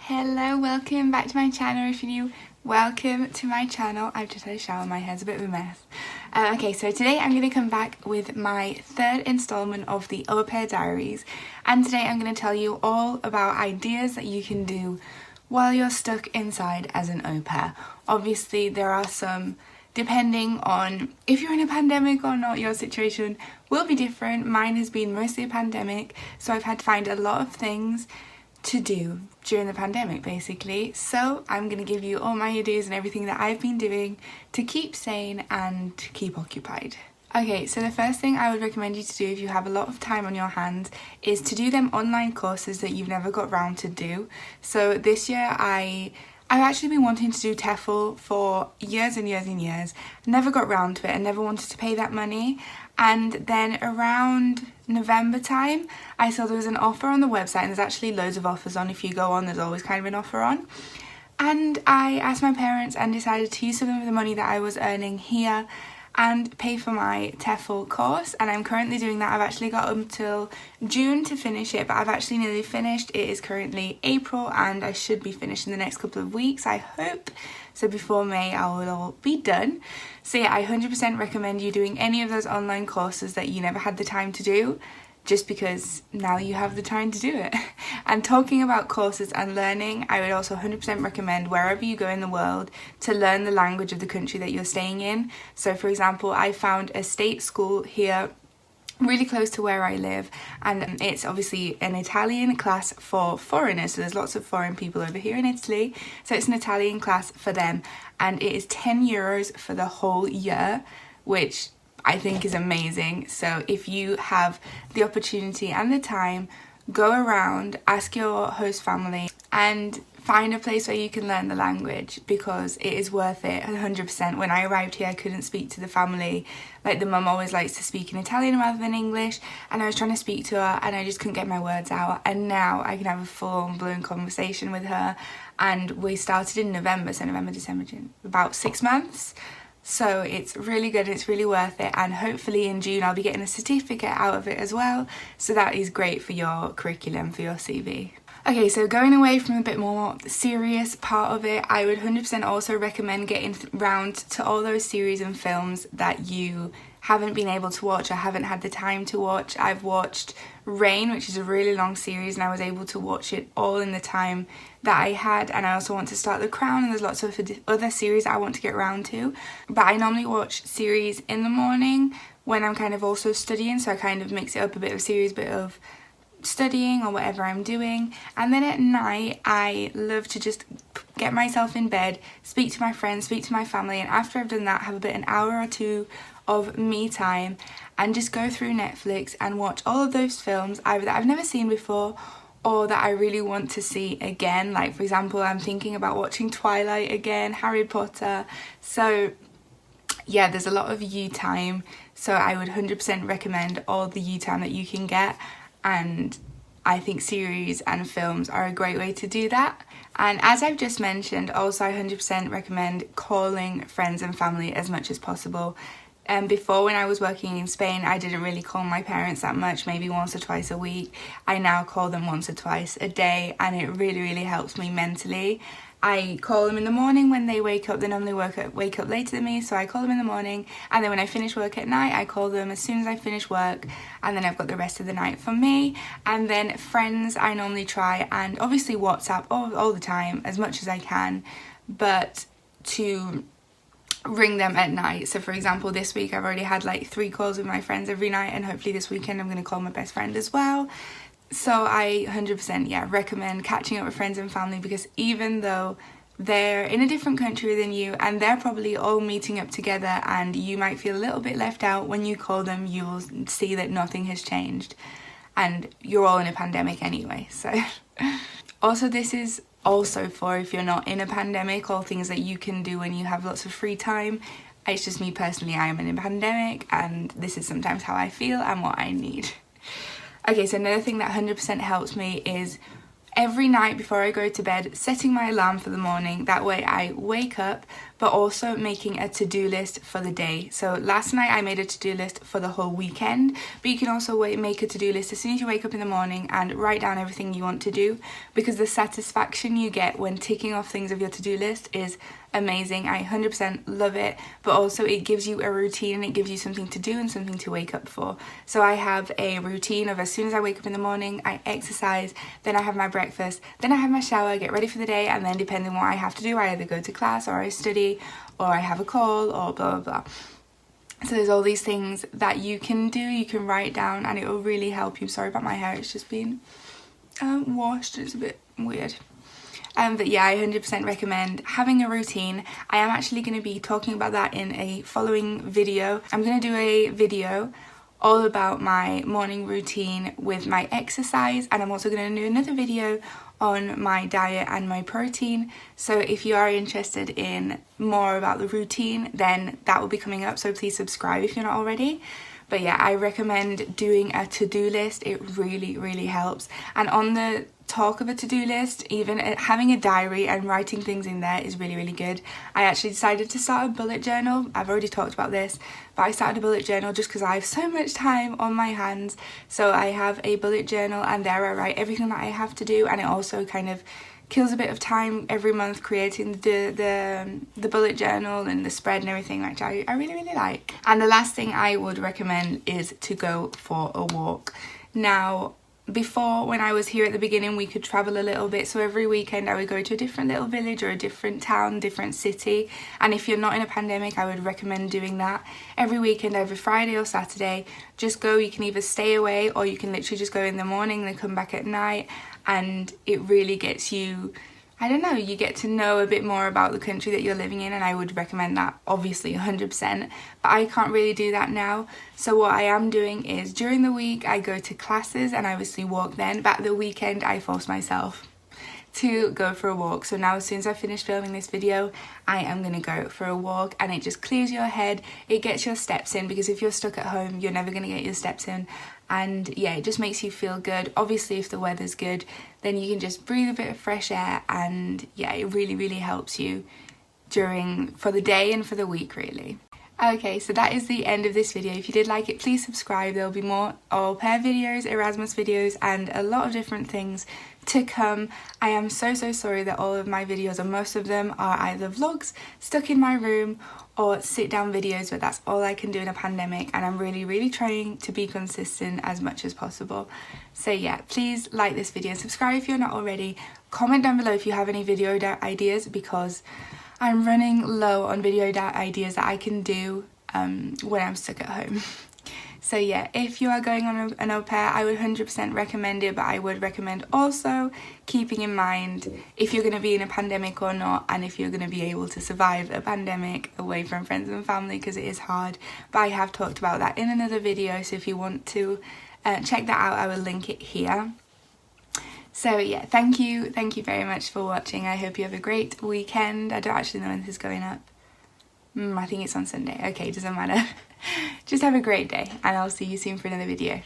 Hello, welcome back to my channel. If you're new, welcome to my channel. I've just had a shower, my hair's a bit of a mess. Okay, so today I'm going to come back with my third installment of the PAIR Diaries, and today I'm going to tell you all about ideas that you can do while you're stuck inside as an au pair. Obviously there are some, depending on if you're in a pandemic or not, your situation will be different. Mine has been mostly a pandemic, so I've had to find a lot of things to do during the pandemic basically. So I'm going to give you all my ideas and everything that I've been doing to keep sane and to keep occupied. Okay, so the first thing I would recommend you to do if you have a lot of time on your hands is to do them online courses that you've never got round to do. So this year I've actually been wanting to do TEFL for years and years and years. Never got round to it and never wanted to pay that money. And then around November time, I saw there was an offer on the website, and there's actually loads of offers on. If you go on, there's always kind of an offer on. And I asked my parents and decided to use some of the money that I was earning here and pay for my TEFL course, and I'm currently doing that. I've actually got until June to finish it, but I've actually nearly finished. It is currently April and I should be finished in the next couple of weeks, I hope. So before May I will all be done. So yeah, I 100% recommend you doing any of those online courses that you never had the time to do, just because now you have the time to do it. And talking about courses and learning, I would also 100% recommend wherever you go in the world to learn the language of the country that you're staying in. So for example, I found a state school here really close to where I live, and it's obviously an Italian class for foreigners, so there's lots of foreign people over here in Italy, so it's an Italian class for them, and it is €10 for the whole year, which I think is amazing. So if you have the opportunity and the time, go around, ask your host family and find a place where you can learn the language, because it is worth it 100%. When I arrived here I couldn't speak to the family, like the mum always likes to speak in Italian rather than English, and I was trying to speak to her and I just couldn't get my words out, and now I can have a full-blown conversation with her. And we started in November, so November, December, June, about 6 months. So it's really good, it's really worth it, and hopefully in June I'll be getting a certificate out of it as well, so that is great for your curriculum, for your CV. Okay, so going away from a bit more serious part of it, I would 100% also recommend getting round to all those series and films that you haven't been able to watch or haven't had the time to watch. I've watched Rain, which is a really long series, and I was able to watch it all in the time that I had, and I also want to start The Crown, and there's lots of other series I want to get around to. But I normally watch series in the morning when I'm kind of also studying, so I kind of mix it up, a bit of series, bit of studying or whatever I'm doing. And then at night I love to just get myself in bed, speak to my friends, speak to my family, and after I've done that have an hour or two of me time and just go through Netflix and watch all of those films either that I've never seen before or that I really want to see again. Like for example, I'm thinking about watching Twilight again, Harry Potter. So yeah, there's a lot of you time, so I would 100% recommend all the you time that you can get, and I think series and films are a great way to do that. And as I've just mentioned, also I 100% recommend calling friends and family as much as possible. Before, when I was working in Spain, I didn't really call my parents that much, maybe once or twice a week. I now call them once or twice a day, and it really helps me mentally. I call them in the morning when they wake up. They normally wake up later than me, so I call them in the morning, and then when I finish work at night I call them as soon as I finish work, and then I've got the rest of the night for me. And then friends I normally try, and obviously WhatsApp all the time as much as I can, but to ring them at night. So for example, this week I've already had like 3 calls with my friends every night, and hopefully this weekend I'm going to call my best friend as well. So I 100% recommend catching up with friends and family, because even though they're in a different country than you and they're probably all meeting up together and you might feel a little bit left out, when you call them you will see that nothing has changed, and you're all in a pandemic anyway. So also, this is also for if you're not in a pandemic, all things that you can do when you have lots of free time. It's just me personally, I am in a pandemic and this is sometimes how I feel and what I need. Okay, so another thing that 100% helps me is every night before I go to bed, setting my alarm for the morning. That way I wake up, but also making a to-do list for the day. So last night I made a to-do list for the whole weekend, but you can also make a to-do list as soon as you wake up in the morning and write down everything you want to do, because the satisfaction you get when ticking off things of your to-do list is amazing. I 100% love it, but also it gives you a routine and it gives you something to do and something to wake up for. So I have a routine of as soon as I wake up in the morning, I exercise, then I have my breakfast, then I have my shower, get ready for the day, and then depending on what I have to do, I either go to class or I study or I have a call or blah blah blah. So there's all these things that you can do, you can write down, and it will really help you. Sorry about my hair, it's just been washed, it's a bit weird. But yeah, I 100% recommend having a routine. I am actually going to be talking about that in a following video. I'm going to do a video all about my morning routine with my exercise, and I'm also going to do another video on my diet and my protein. So if you are interested in more about the routine, then that will be coming up, so please subscribe if you're not already. But yeah, I recommend doing a to-do list. It really helps. And on the talk of a to-do list, even having a diary and writing things in there is really good. I actually decided to start a bullet journal. I've already talked about this, but I started a bullet journal just because I have so much time on my hands. So I have a bullet journal, and there I write everything that I have to do, and it also kind of kills a bit of time every month creating the bullet journal and the spread and everything, which I really like. And the last thing I would recommend is to go for a walk. Now, before, when I was here at the beginning, we could travel a little bit, so every weekend I would go to a different little village or a different town, different city. And if you're not in a pandemic, I would recommend doing that every weekend, every Friday or Saturday. Just go. You can either stay away or you can literally just go in the morning and then come back at night, and it really gets you, I don't know, you get to know a bit more about the country that you're living in, and I would recommend that, obviously 100%, but I can't really do that now. So what I am doing is during the week I go to classes and I obviously walk then, but at the weekend I force myself to go for a walk. So now as soon as I finish filming this video, I am going to go for a walk, and it just clears your head, it gets your steps in, because if you're stuck at home you're never going to get your steps in. And yeah, it just makes you feel good. Obviously if the weather's good, then you can just breathe a bit of fresh air, and yeah, it really helps you for the day and for the week really. Okay, so that is the end of this video. If you did like it, please subscribe. There'll be more au pair videos, Erasmus videos, and a lot of different things to come. I am so sorry that all of my videos, or most of them, are either vlogs stuck in my room or sit down videos, but that's all I can do in a pandemic, and I'm really trying to be consistent as much as possible. So yeah, please like this video, subscribe if you're not already, comment down below if you have any video ideas, because I'm running low on video ideas that I can do when I'm stuck at home. So yeah, if you are going on an au pair, I would 100% recommend it, but I would recommend also keeping in mind if you're going to be in a pandemic or not, and if you're going to be able to survive a pandemic away from friends and family, because it is hard. But I have talked about that in another video, so if you want to check that out, I will link it here. So yeah, thank you very much for watching. I hope you have a great weekend. I don't actually know when this is going up. I think it's on Sunday. Okay, doesn't matter. Just have a great day, and I'll see you soon for another video.